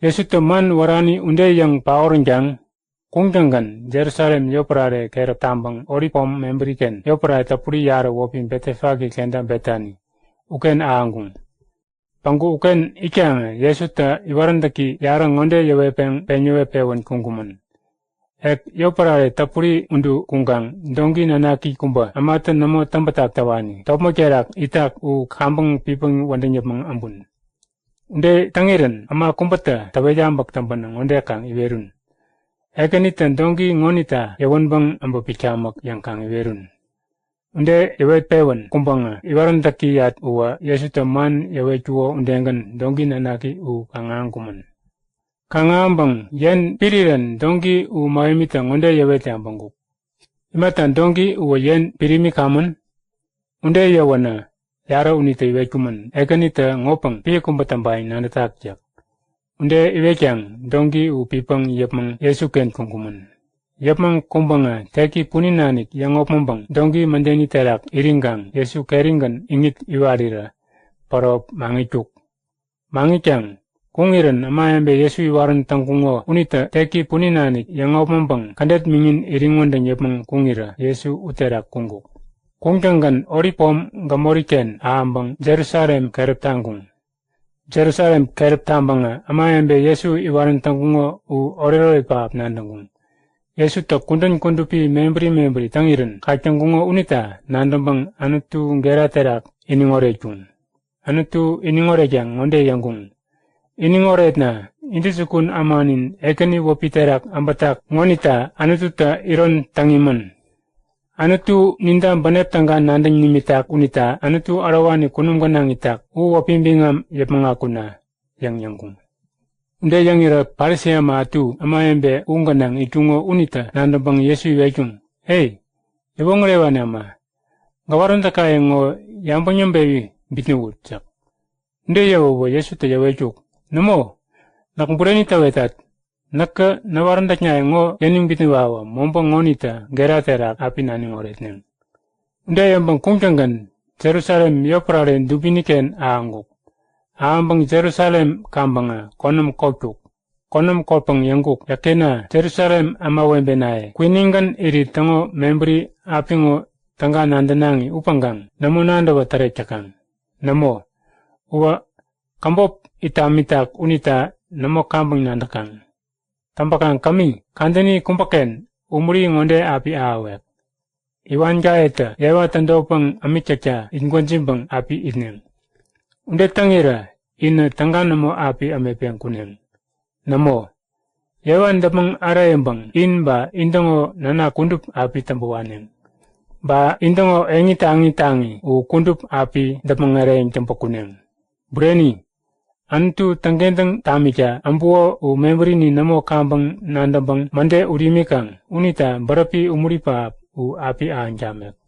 Yesu teman warani unde yang paorenjang kungjangan Jerusalem yoprare kerap tambang oripom memberikan yoprare tapuri yara wopin betefagi kenda betani uken aangung. Panggu uken ikyang Yesu ta iwarandaki yara ngonde yawe penyewe pewan kungkuman. Ek yoprare tapuri undu kunggang dongi nanaki kumba amatan namo tambatak tawani. Topmo kerak itak u kambang pipang wandanyapang ambun. Unde tangiran ama kumbata tawejambak tambanang unde kang iwerun. Ekanitan dongi ngonita yawanbang amba picamak yang kang iwerun. Unde yawet pewan kumbanga iwarandaki yat uwa Yesu teman yawe juo undengan dongi nanaki u kangangkuman. Kangambang yen piriran dongi u maimita ngonde yawet yambanguk. Imatan dongi uwa yen pirimi kaman unde yawana yara unita iwekuman ekanita ngopang piya kumbatambay nanatakjak. Unde iwekyang dongi u pipang yapmang Yesu ken kungkuman. Yapmang kumbanga teki puninanik yang ngopmambang dongi mandeni terak iringgang Yesu keringan ingit iwarira parop mangituk. Mangikyang kungiran amayambe Yesu iwaran tangkungo unita teki puninanik yang ngopmambang kandet mingin iringwandang yapmang kungira Yesu uterak kunguk. Kungjangan oripom gamoriken aambang Jerusalem kerep tanggung. Jerusalem kerep tambanga amayambe Yesu iwaran tangkungo u oreroi paap nandanggung. Yesu tak kundan kundupi membri tangiran kacangkungo unita nandambang anutu ngera terak iningorejung. Anutu iningorejang ngonde yanggung. Iningoretna indisukun amanin ekani wopi terak ambatak ngonita anututa iron tangiman. Anutu ninda banep tangga nandang nimitak unita anutu arawani kunumganang itak uwa pimbingam yapmangakuna yang yangkung. Unde yang ira parisea maatu amayembe unganang itungo unita nandambang Yesu iwejung. Hey, ibongrewa nama. Gawaranda kaya ngo yambanyambewi bitnuwutsak. Unde yawo Yesu ta yawejuk. Namo, nakumbureni tawetat. Naka nawarandak niya ngo yaning bitniwawa mombang ngonita gera terak api naning oretnen. Unde yambang kungjangan Jerusalem yopraren dubiniken aanguk. Aambang Jerusalem kambanga konam koptuk. Konam kopang yangguk yakena Jerusalem amawembe nae. Kuiningan iri tango membri apingo tangga nandanangi upanggang namo nandawa tarecakang. Namo, uwa kambop itamitak unita namo kambang nandakang. Tampakan kami, kandani kumpaken, umuri ngonde api awek. Iwan gaeta, yawa tandopang amicaca, ingwanjimbang api ineng. Unde tangira, ina tanganamo api amepeng kuneng. Namo, yawan dapang arayembang, inba indango nana kundup api tambuwaneng. Ba indango engita-angitangi, u kundup api dapang arayeng tampakuneng. Bureni, antu tanggendang tamika ampuo u membri ni namo kambang nandambang mande urimikang unita barapi umuripa u api aanjamek.